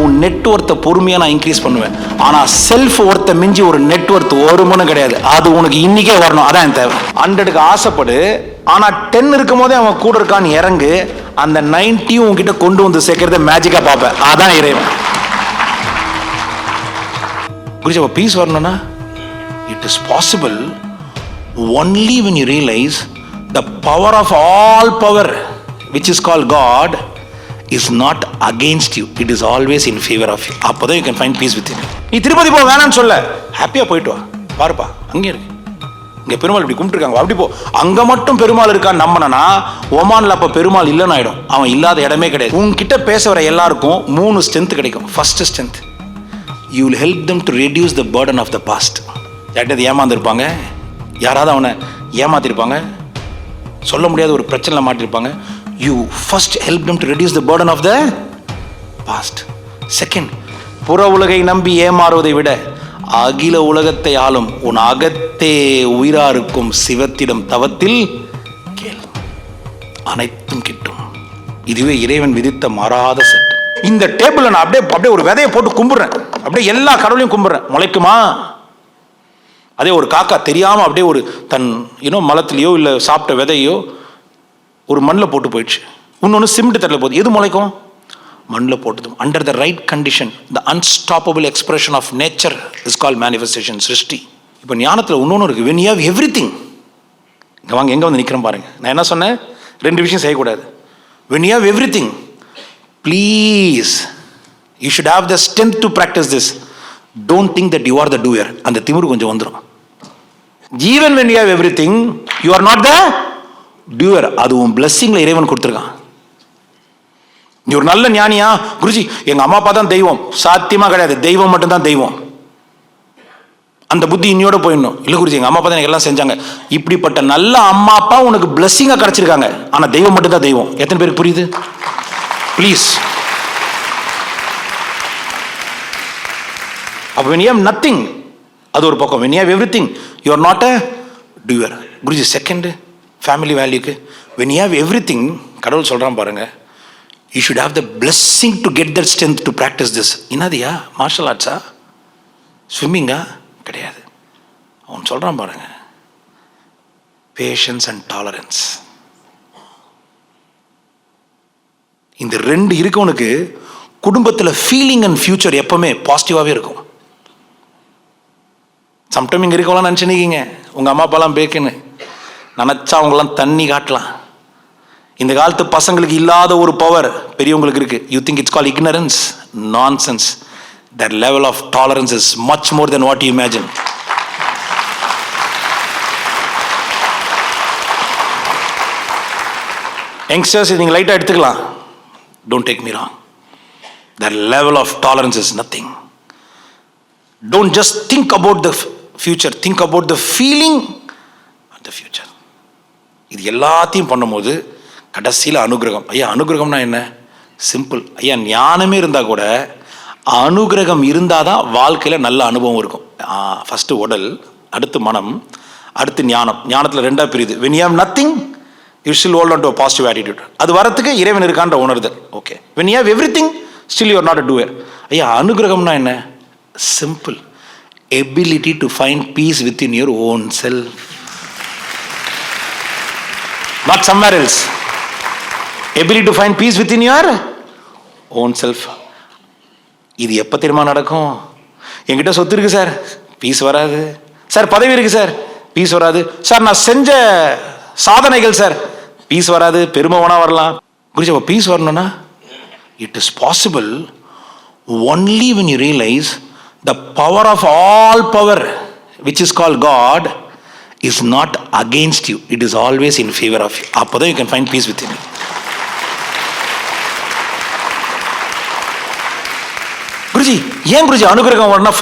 உன் நெட்வொர்த்தை பொறுமையாக நான் இன்க்ரீஸ் பண்ணுவேன். ஆனால் செல்ஃப் ஒர்த்தை மிஞ்சி ஒரு நெட்வொர்த் ஒரு மணி கிடையாது. அது உனக்கு இன்னைக்கே வரணும். அதான் என் தேவை. 100க்கு ஆசைப்படு, ஆனால் 10 இருக்கும் போதே அவன் கூட இருக்கான்னு இறங்கு. அந்த 90 உங்ககிட்ட கொண்டு வந்து சேர்க்கறத மேஜிக்காக பார்ப்பேன். அதான் இறைவன். குருஜி, அப்போ பீஸ் வரணும்னா it is possible only when you realize the power of all power, which is called God, is not against you. It is always in favor of you. அப்போதான் you can find peace within you. நீ திருப்பதி போ வேணான்னு சொல்ல, ஹாப்பியா போயிட்டு வா. பாருப்பா, அங்கே இருக்கு. இங்க பெருமாள் இப்படி கும்பிட்டுருக்காங்க, அப்படி போ. அங்க மட்டும் பெருமாள் இருக்கான்னு நம்பினா ஒமான்ல அப்ப பெருமாள் இல்லைன்னு ஆயிடும். அவன் இல்லாத இடமே கிடையாது. உன்கிட்ட பேச வர எல்லாருக்கும் 3 ஸ்ட்ரென்த் கிடைக்கும். First strength, you will help them to reduce the burden of the past. யார்கிட்ட ஏமாந்துருப்பாங்க, யாராவது அவனை ஏமாத்திருப்பாங்க, சொல்ல முடியாத ஒரு பிரச்சனையில் மாட்டிருப்பாங்க. You first help them to reduce the burden of the past. Second, புற உலகை நம்பி ஏமாறுவதை விட அகில உலகத்தை ஆளும் உன் அகத்தே உயிராருக்கும் சிவத்திடம் தவத்தில் கேள், அனைத்தும் கிட்டும். இதுவே இறைவன் விதித்த மாறாத சட்டம். இந்த டேபிள்ல நான் அப்படியே ஒரு விதையை போட்டு கும்பிடுறேன். அப்படியே எல்லா கடவுளையும் கும்பிடுறேன். முளைக்குமா? அதே ஒரு காக்கா தெரியாம அப்படியே ஒரு தன் மலத்திலேயோ இல்லை சாப்பிட்ட விதையோ ஒரு மண்ணில் போட்டு போயிடுச்சு. இன்னொன்று சிமெண்ட் தட்டில் போகுது. எது முளைக்கும்? மண்ணில் போட்டதும். Under the right condition the unstoppable expression of nature is call manifestation, சிருஷ்டி. இப்போ ஞானத்தில் இன்னொன்று இருக்கு. when you have everything, இங்கே வாங்க, எங்கே வந்து நிற்கிறேன் பாருங்க. நான் என்ன சொன்னேன்? 2 விஷயம் செய்யக்கூடாது. when you have everything, please you should have the strength to practice this. Don't think that you are the doer. அந்த திமிரு கொஞ்சம் வந்துடும். even when you have everything, you are not the doer. அது உன் blessingல இறைவன் கொடுத்துருக்கான். நீ ஒரு நல்ல ஞானியா? குருஜி, எங்க அம்மா அப்பா தான் தெய்வம். சாத்தியமா கிடையாது. தெய்வம் மட்டும்தான் தெய்வம். அந்த புத்தி இன்னையோட போயிடணும். இல்ல குருஜி, எங்க அம்மா அப்பா தான் எனக்கு எல்லாம் செஞ்சாங்க. இப்படிப்பட்ட நல்ல அம்மா அப்பா உனக்கு பிளஸ்ஸிங்கா கிடைச்சிருக்காங்க. ஆனா தெய்வம் மட்டும்தான் தெய்வம். எத்தனை பேருக்கு புரியுது? ப்ளீஸ். அப்போ when you have nothing, அது ஒரு பக்கம். when you have everything, you are not a doer. Guruji, second family வேல்யூக்கு when you have everything, கடவுள் சொல்றான் பாருங்க, you should have the blessing to get that strength to practice this. என்னதியா? Martial ஆர்ட்ஸா? ஸ்விம்மிங்கா? கிடையாது. அவன் சொல்றான் பாருங்க, பேஷன்ஸ் அண்ட் டாலரன்ஸ். இந்த 2 இருக்கவனுக்கு குடும்பத்தில் ஃபீலிங் அண்ட் ஃபியூச்சர் எப்பவுமே பாசிட்டிவாகவே இருக்கும். சம்டைம் இங்கே இருக்கவங்களாம் நினச்சிருக்கீங்க உங்கள் அம்மா அப்பாலாம் பேக்குன்னு நினச்சா அவங்களாம் தண்ணி காட்டலாம். இந்த காலத்து பசங்களுக்கு இல்லாத ஒரு பவர் பெரியவங்களுக்கு இருக்கு. You think it's call ignorance? Nonsense. That level of tolerance is much more then what you imagine. Youngsters, நீங்கள் லைட்டாக எடுத்துக்கலாம். Don't take me wrong. That level of tolerance is nothing. Don't just think about the future. Think about the feeling of the future. இது எல்லாத்தையும் பண்ணும்போது கடைசியில் அனுகிரகம். ஐயா, அனுகிரகம்னா என்ன? சிம்பிள். ஐயா, ஞானமே இருந்தால் கூட அனுகிரகம் இருந்தால் தான் வாழ்க்கையில் நல்ல அனுபவம் இருக்கும். ஃபஸ்ட்டு உடல், அடுத்து மனம், அடுத்து ஞானம். ஞானத்தில் 2ஆக பிரியுது. when you have nothing, you still hold on to a positive attitude. அது வரத்துக்கு இறைவன் இருக்கான்ற உணர்தல். Okay. when you have everything, still you are not a doer. ஐயா, அனுகிரகம்னா என்ன? Simple. ability to find peace within your own self, not somewhere else. ability to find peace within your own self. இது எப்போ தெரியுமா நடக்கும்? என்கிட்ட சொத்து இருக்கு sir, piece வராது. சார் பதவி இருக்கு சார், பீஸ் வராது. சார் நான் செஞ்ச சாதனைகள் சார், பீஸ் வராது. பெருமை வேணா வரலாம். புரிஞ்ச பீஸ் வரணும்னா it is possible only when you realize the power of all power, which is called God, is not against you. It is always in favor of you. அப்போதான் you can find peace within you. Guruji, ஏன் குருஜி அனுகிரகம் வரணும்?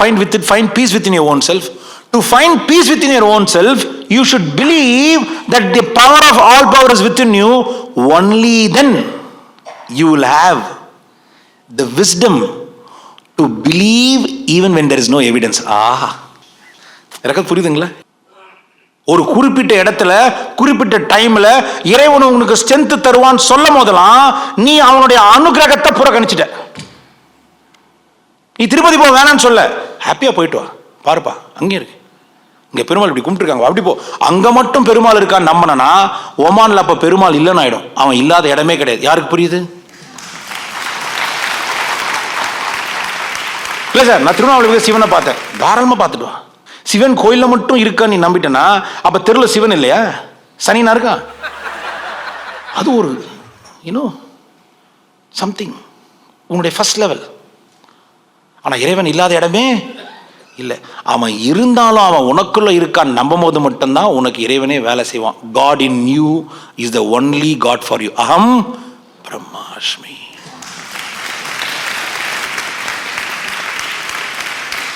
find peace within your own self. To find peace within your own self, you should believe that the power of all power is within you. Only then you will have the wisdom to believe even when there is no evidence. எனக்கு புரியுதுங்களா? ஒரு குறிப்பிட்ட இடத்துல குறிப்பிட்ட டைம்ல இறைவன் உனக்கு strength தருவான்னு சொல்லும் போதெல்லாம் நீ அவனுடைய அனுகிரகத்தை புறக்கணிச்சிட்ட. நீ திருப்பதி போக வேணான்னு சொல்ல, ஹாப்பியாக போயிட்டு வா, பாருப்பா அங்கே இருக்கு, இங்கே பெருமாள் இப்படி கும்பிட்டுருக்காங்க, அப்படி போ. அங்கே மட்டும் பெருமாள் இருக்கான்னு நம்பினா ஒமானில் அப்போ பெருமாள் இல்லைன்னு ஆயிடும். அவன் இல்லாத இடமே கிடையாது. யாருக்கு புரியுது? இல்லை சார், நான் திருவண்ணாமலை சிவனை பார்த்தேன், தாராளமாக பார்த்துட்டு வா. சிவன் கோயிலில் மட்டும் இருக்கான்னு நீ நம்பிட்டேன்னா அப்போ தெருவில் சிவன் இல்லையா, சனினா இருக்கான். அது ஒரு சம்திங் உன்னுடைய ஃபர்ஸ்ட் லெவல். ஆனால் இறைவன் இல்லாத இடமே இல்லை. அவன் இருந்தாலும் அவன் உனக்குள்ள இருக்கான்னு நம்பும் போது மட்டும்தான் உனக்கு இறைவனே வேலை செய்வான். God in you is the only God for you. அகம் பிரம்மாஸ்மி.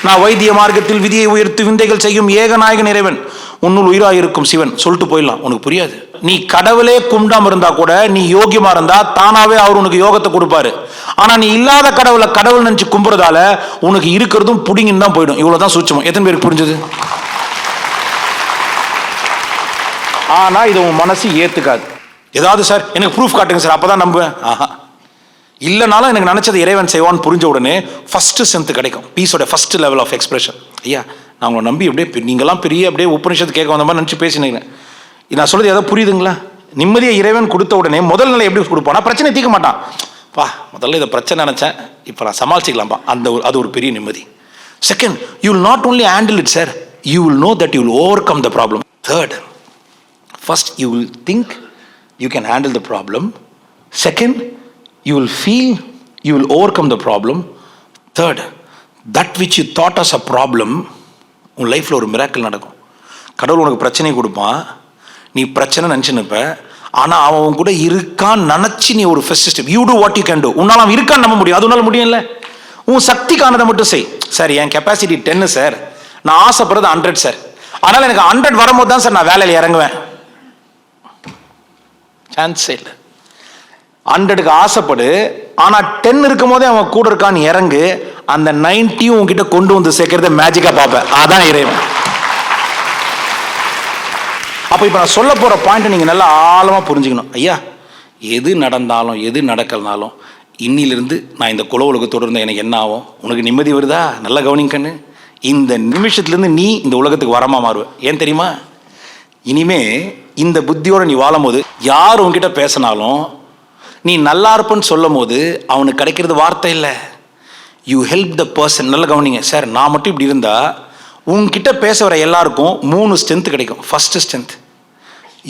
நான் வைத்திய மார்க்கத்தில் விதியை உயர்த்து விந்தைகள் செய்யும் ஏகநாயகன் இறைவன், உன்னுள் உயிராயிருக்கும் சிவன் சொல்லிட்டு போயிடலாம். உனக்கு புரியாது. நீ கடவுளே கும்பிடாம இருந்தா கூட, நீ யோகியமா இருந்தா தானாவே அவர் உனக்கு யோகத்தை கொடுப்பாரு. ஆனா நீ இல்லாத கடவுளை கடவுள் நினைச்சு கும்புறதால உனக்கு இருக்கிறதும் புடிங்கின்னு தான் போயிடும். இவ்வளவுதான் சூட்சமம். எத்தனை பேருக்கு புரிஞ்சது? ஆனா இது உன் மனசு ஏத்துக்காது. ஏதாவது சார் எனக்கு ப்ரூஃப் காட்டுங்க சார், அப்பதான் நம்புவேன். ஆஹா, இல்லைனாலும் எனக்கு நினைச்சது இறைவன் செய்வான்னு புரிஞ்ச உடனே ஃபர்ஸ்ட் ஸ்ட்ரென்த் கிடைக்கும். பீஸோட ஃபர்ஸ்ட் லெவல் ஆஃப் எக்ஸ்பிரஷன். ஐயா நான் உங்களை நம்பி அப்படியே நீங்களாம் பெரிய அப்படியே உபநிஷத்து கேட்க வந்த மாதிரி நினச்சி பேசினீங்க. நான் சொல்றது ஏதாவது புரியுதுங்களா? நிம்மதியை இறைவன் கொடுத்த உடனே முதல் நிலை எப்படி கொடுப்பானா, பிரச்சனை தீர்க்க மாட்டான். பா முதல்ல இதை பிரச்சனை நினைச்சேன், இப்போ நான் சமாளிச்சிக்கலாம்ப்பா, அது ஒரு பெரிய நிம்மதி. Second, you will not only handle it sir, you will know that you will over come the problem. Third, first you will think you can handle the problem. Second, you will feel you will overcome the problem. Third, that which you thought as a problem, உன் லைஃப்ல ஒரு miracle நடக்கும். கடவுள் உனக்கு பிரச்சனை கொடுப்பான், நீ பிரச்சனை நினச்சி நிற்ப, ஆனால் அவன் கூட இருக்கான்னு நினச்சி நீ ஒரு first step, you do what you can do. உன்னால் அவன் இருக்கான்னு நம்ப முடியும், அது உன்னால் முடியும்ல. உன் சக்திக்கானதை மட்டும் செய். சார் என் கெப்பாசிட்டி 10 சார், நான் ஆசைப்படுறது 100 சார், அதனால் எனக்கு 100 வரும்போது தான் சார் நான் வேலையில் இறங்குவேன். சான்ஸே இல்லை. 100க்கு ஆசைப்படு, ஆனா 10 இருக்கும் போதே அவன் கூட இருக்கான்னு இறங்கு, அந்த 90 உங்ககிட்ட கொண்டு வந்து சேர்க்கறத மேஜிக்கா பார்ப்பேன். அதான் இறைவன். அப்ப இப்ப நான் சொல்ல போற பாயிண்ட் நீங்க நல்லா ஆழமா புரிஞ்சுக்கணும். ஐயா எது நடந்தாலும் எது நடக்கலனாலும் இன்னிலிருந்து நான் இந்த குல உலகத்தோடு இருந்த எனக்கு என்ன ஆகும்? உனக்கு நிம்மதி வருதா? நல்லா கவனிக்கண்ணு. இந்த நிமிஷத்துலேருந்து நீ இந்த உலகத்துக்கு வரமா மாறுவ. ஏன் தெரியுமா? இனிமே இந்த புத்தியோட நீ வாழும் போது யார் உன்கிட்ட பேசினாலும் நீ நல்லா இருப்பன்னு சொல்லும் போது அவனுக்கு கிடைக்கிறது வார்த்தை இல்லை, யூ ஹெல்ப் த பர்சன். நல்ல கவனிங்க சார், நான் மட்டும் இப்படி இருந்தா உங்ககிட்ட பேச வர எல்லாருக்கும் 3 ஸ்ட்ரென்த் கிடைக்கும். First strength,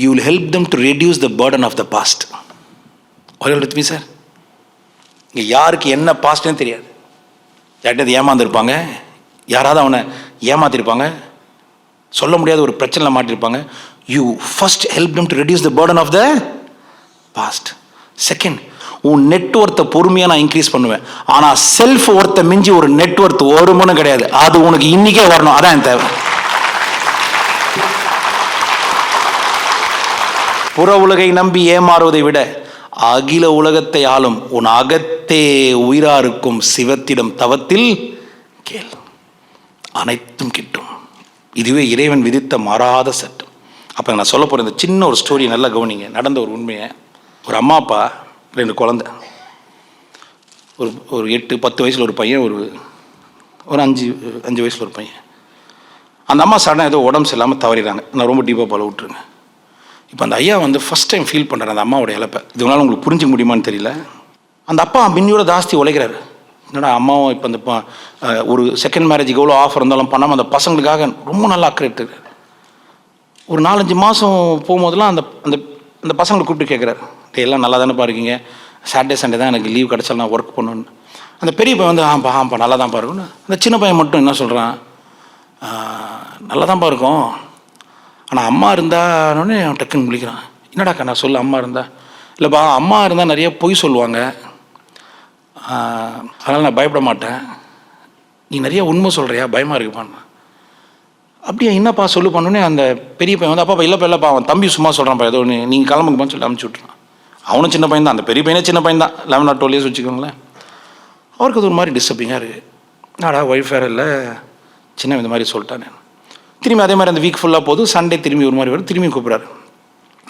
you will help them to reduce the burden of the past. ஒரே சார், இங்கே யாருக்கு என்ன பாஸ்ட்னே தெரியாது. யார்கிட்ட ஏமாந்துருப்பாங்க, யாராவது அவனை ஏமாத்திருப்பாங்க, சொல்ல முடியாத ஒரு பிரச்சனையில் மாட்டிருப்பாங்க. You first help them to reduce the burden of the past. Second, உன் நெட்வொர்த்தை பொறுமையாக நான் இன்க்ரீஸ் பண்ணுவேன். ஆனால் செல்ஃப் ஒர்த்தை மிஞ்சி ஒரு நெட்வொர்த் ஒரு மணி கிடையாது. அது உனக்கு இன்னைக்கே வரணும். அதான் என் தேவை. புற உலகை நம்பி ஏமாறுவதை விட அகில உலகத்தை ஆளும் உன் அகத்தே உயிராருக்கும் சிவத்திடம் தவத்தில் கேள், அனைத்தும் கிட்டும். இதுவே இறைவன் விதித்த மாறாத சட்டம். அப்போ நான் சொல்ல போகிற இந்த சின்ன ஒரு ஸ்டோரி நல்லா கவனிங்க. நடந்த ஒரு உண்மையை, ஒரு அம்மா அப்பா 2 குழந்தை, ஒரு 8-10 வயசில் ஒரு பையன், ஒரு 5 வயசில் ஒரு பையன். அந்த அம்மா சடனாக ஏதோ உடம்பு சரியில்லாமல் தவறிடுறாங்க. நான் ரொம்ப டீப்பாக போல விட்டுருங்க. இப்போ அந்த ஐயா ஃபர்ஸ்ட் டைம் ஃபீல் பண்ணுறாரு அந்த அம்மாவோட இழப்பை. இதனால உங்களுக்கு புரிஞ்சிக்க முடியுமான்னு தெரியல. அந்த அப்பா மின்னியோட ஜாஸ்தி உழைக்கிறாரு. என்னடா அம்மாவும் இப்போ அந்த ஒரு செகண்ட் மேரேஜுக்கு எவ்வளோ ஆஃபர் இருந்தாலும் பண்ணாமல் அந்த பசங்களுக்காக ரொம்ப நல்லா அக்கறை எடுத்துக்கிறார். ஒரு 4-5 மாதம் போகும்போதெல்லாம் அந்த அந்த அந்த பசங்களை கூப்பிட்டு கேட்குறாரு, எல்லாம் நல்லா தானே இருக்கீங்க, சாட்டர்டே சண்டே தான் எனக்கு லீவ் கிடச்சாலும் நான் ஒர்க் பண்ணணுன்னு. அந்த பெரிய பையன் ஆம்பா நல்லா தான் இருக்குன்னு. அந்த சின்ன பையன் மட்டும் என்ன சொல்கிறான், நல்லா தான் இருக்கும், ஆனால் அம்மா இருந்தானே அவன் டக்குன்னு முழிக்கிறான். என்னடாக்கா நான் சொல்ல, அம்மா இருந்தா இல்லைப்பா, அம்மா இருந்தால் நிறைய பொய் சொல்லுவாங்க, அதனால் நான் பயப்பட மாட்டேன், நீ நிறைய உண்மை சொல்கிறியா, பயமாக இருக்குப்பான்னு. அப்படியே என்னப்பா சொல்லு பண்ணோன்னே அந்த பெரிய பையன் அப்பா இல்லைப்பா அவன் தம்பி சும்மா சொல்கிறான்ப்பா, ஏதோ ஒன்று நீங்கள் கிளம்புங்கப்பான்னு சொல்லி அனுப்பிச்சி விட்றான். அவனும் சின்ன பையன் தான், அந்த பெரிய பையனே சின்ன பையன் தான், 11 or 12 years வச்சுக்கோங்களேன். அவருக்கு அது ஒரு மாதிரி டிஸ்டர்பிங்காக இருக்குது. நாடா ஒய்ஃப் வேறு இல்லை, சின்ன இந்த மாதிரி சொல்லிட்டானே. திரும்பி அதே மாதிரி அந்த வீக் ஃபுல்லாக போதும், சண்டே திரும்பி ஒரு மாதிரி வரும், திரும்பி கூப்பிட்றாரு.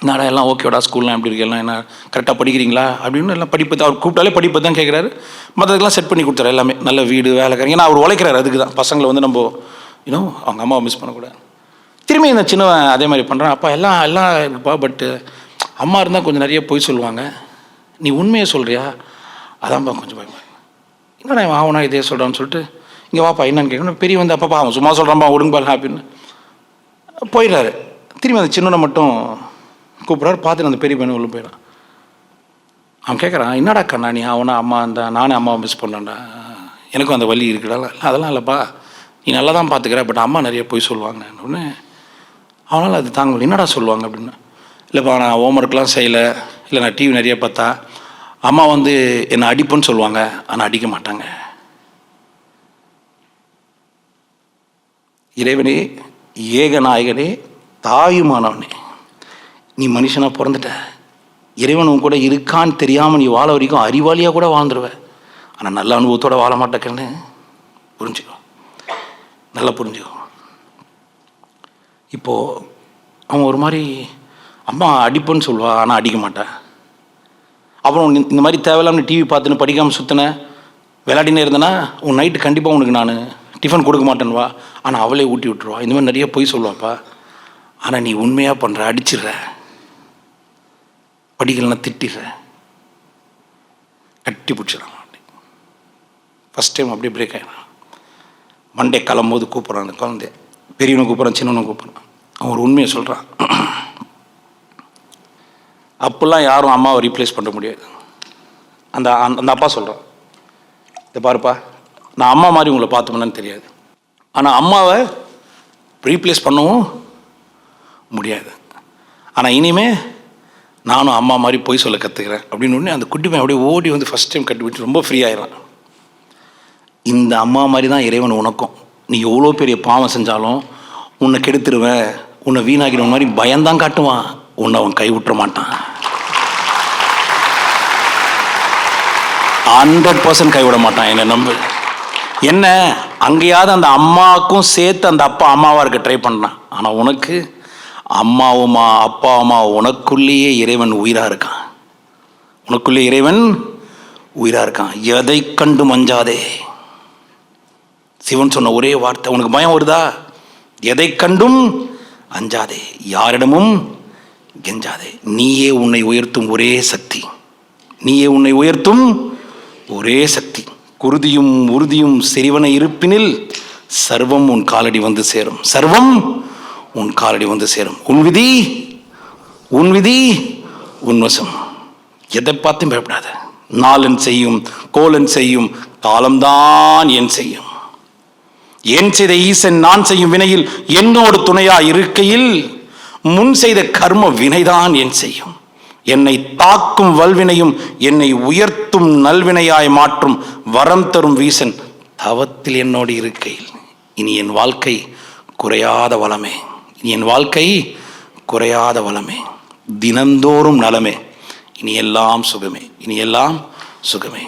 நான் எல்லாம் ஓகேடா, ஸ்கூல்லாம் எப்படி இருக்கு, எல்லாம் என்ன கரெக்டாக படிக்கிறீங்களா அப்படின்னு எல்லாம் படிப்பு தான். அவர் கூப்பிட்டாலே படிப்பு தான் கேட்குறாரு. மற்றதுக்கெல்லாம் செட் பண்ணி கொடுத்தாரு எல்லாமே, நல்ல வீடு வேலைக்காரங்க. ஏன்னா அவர் உழைக்கிறாரு, அதுக்கு தான். பசங்களை வந்து நம்ம அவங்க அம்மாவை மிஸ் பண்ணக்கூடாது. திரும்பி இந்த சின்னவன் அதே மாதிரி பண்ணுறான். அப்பா எல்லாம் இருக்குப்பா, பட்டு அம்மா இருந்தால் கொஞ்சம் நிறைய பொய் சொல்லுவாங்க, நீ உண்மையை சொல்கிறியா, அதான்ப்பா கொஞ்சம் பயமா. என்னடா ஆவனா இதே சொல்கிறான்னு சொல்லிட்டு இங்கே வாப்பா என்னன்னு கேட்கணும். பெரிய வந்து அப்பா அவன் சும்மா சொல்கிறான்ப்பா விடுங்கப்பா ஹாப்பின்னு போயிடுறாரு. திரும்பி அந்த சின்னனை மட்டும் கூப்பிட்றாரு. பார்த்துட்டு அந்த பெரிய பையனை உள்ள போயிடான். அவன் கேட்குறான், என்னடா கண்ணா நீ அவனா அம்மா இருந்தா நானே அம்மாவை மிஸ் பண்ணேன்டா, எனக்கும் அந்த வலி இருக்குடா. அதெல்லாம் இல்லைப்பா, நீ நல்லா தான் பார்த்துக்கிற, பட் அம்மா நிறைய போய் சொல்லுவாங்க ஒன்று, அவனால் அது தாங்க முடியல. என்னடா சொல்லுவாங்க அப்படின்னு. இல்லைப்பா நான் ஹோம்ஒர்க்லாம் செய்யலை, இல்லை நான் டிவி நிறைய பார்த்தா அம்மா வந்து என்னை அடிப்புன்னு சொல்லுவாங்க, ஆனால் அடிக்க மாட்டாங்க. இறைவனே, ஏகநாயகனே, தாயுமானவனே, நீ மனுஷனாக பிறந்துட்ட, இறைவன் உன் கூட இருக்கான்னு தெரியாமல் நீ வாழ வரைக்கும் அறிவாளியாக கூட வாழ்ந்துருவ, ஆனால் நல்ல அனுபவத்தோடு வாழ மாட்டேக்கன்னு புரிஞ்சுக்கோ, நல்லா புரிஞ்சுக்கோ. இப்போது அவன் ஒரு மாதிரி அம்மா அடிப்புன்னு சொல்லுவா, ஆனால் அடிக்க மாட்டேன். அப்புறம் இந்த மாதிரி தேவையில்லாமல் டிவி பார்த்துன்னு படிக்காமல் சுற்றின விளையாடினே இருந்தேன்னா உன் நைட்டு கண்டிப்பாக உனக்கு நான் டிஃபன் கொடுக்க மாட்டேன்வா, ஆனால் அவளே ஊட்டி விட்டுருவா. இந்த மாதிரி நிறைய பொய் சொல்லுவாப்பா, ஆனால் நீ உண்மையாக பண்ணுற, அடிச்சிடுற, படிக்கலன்னா திட்டிடுற, கட்டி பிடிச்சிடறான். ஃபஸ்ட் டைம் அப்படியே பிரேக் ஆகிடான். மண்டே கிளம்போது கூப்பிட்றான் அந்த குழந்தை, பெரியவனை கூப்பிட்றான், சின்னவனை கூப்பிட்றான். அவன் ஒரு உண்மையை சொல்கிறான். அப்போல்லாம் யாரும் அம்மாவை ரீப்ளேஸ் பண்ண முடியாது. அந்த அந்த அப்பா சொல்கிறான், இதை பாருப்பா, நான் அம்மா மாதிரி உங்களை பார்த்தோம்னு தெரியாது, ஆனால் அம்மாவை ரீப்ளேஸ் பண்ணவும் முடியாது. ஆனால் இனிமே நானும் அம்மா மாதிரி போய் சொல்ல கற்றுக்கிறேன் அப்படின்னு ஒன்று அந்த குட்டி பையன் அப்படியே ஓடி வந்து ஃபஸ்ட் டைம் கட்டி விட்டு ரொம்ப ஃப்ரீ ஆயிடறான். இந்த அம்மா மாதிரி தான் இறைவன் உனக்கும். நீ எவ்வளோ பெரிய பாவம் செஞ்சாலும் உன்னை கெடுத்துருவேன், உன்னை வீணாக்கிடுவன் மாதிரி பயந்தான் காட்டுவான், உன்னை அவன் கை விட்டுற மாட்டான். 100% கைவிட மாட்டான், என்னை நம்பு. என்ன அங்கேயாவது அந்த அம்மாவுக்கும் சேர்த்து அந்த அப்பா அம்மாவாக இருக்க ட்ரை பண்ணான், ஆனால் உனக்கு அம்மாவுமா அப்பாவுமா உனக்குள்ளேயே இறைவன் உயிராக இருக்கான். உனக்குள்ளே இறைவன் உயிராக இருக்கான். எதை கண்டு மஞ்சாதே. சிவன் சொன்ன ஒரே வார்த்தை, உனக்கு பயம் வருதா, எதை கண்டும் அஞ்சாதே, யாரிடமும் கெஞ்சாதே. நீயே உன்னை உயர்த்தும் ஒரே சக்தி, நீயே உன்னை உயர்த்தும் ஒரே சக்தி. குருதியும் உறுதியும் செறிவன இருப்பினில் சர்வம் உன் காலடி வந்து சேரும், சர்வம் உன் காலடி வந்து சேரும். உன் விதி உன் விதி உன் வசம். எதை பார்த்தும் பயப்படாத. நாளன் செய்யும் கோலன் செய்யும் காலம்தான் என் செய்யும். என் செய்த ஈசன் நான் செய்யும் வினையில் என்னோடு துணையா இருக்கையில் முன் செய்த கர்ம வினைதான் என் செய்யும். என்னை தாக்கும் வல்வினையும் என்னை உயர்த்தும் நல்வினையாய் மாற்றும் வரம் தரும் வீசன் தவத்தில் என்னோடு இருக்கையில் இனி என் வாழ்க்கை குறையாத வளமே, இனி என் வாழ்க்கை குறையாத வளமே, தினந்தோறும் நலமே, இனி எல்லாம் சுகமே, இனி எல்லாம் சுகமே.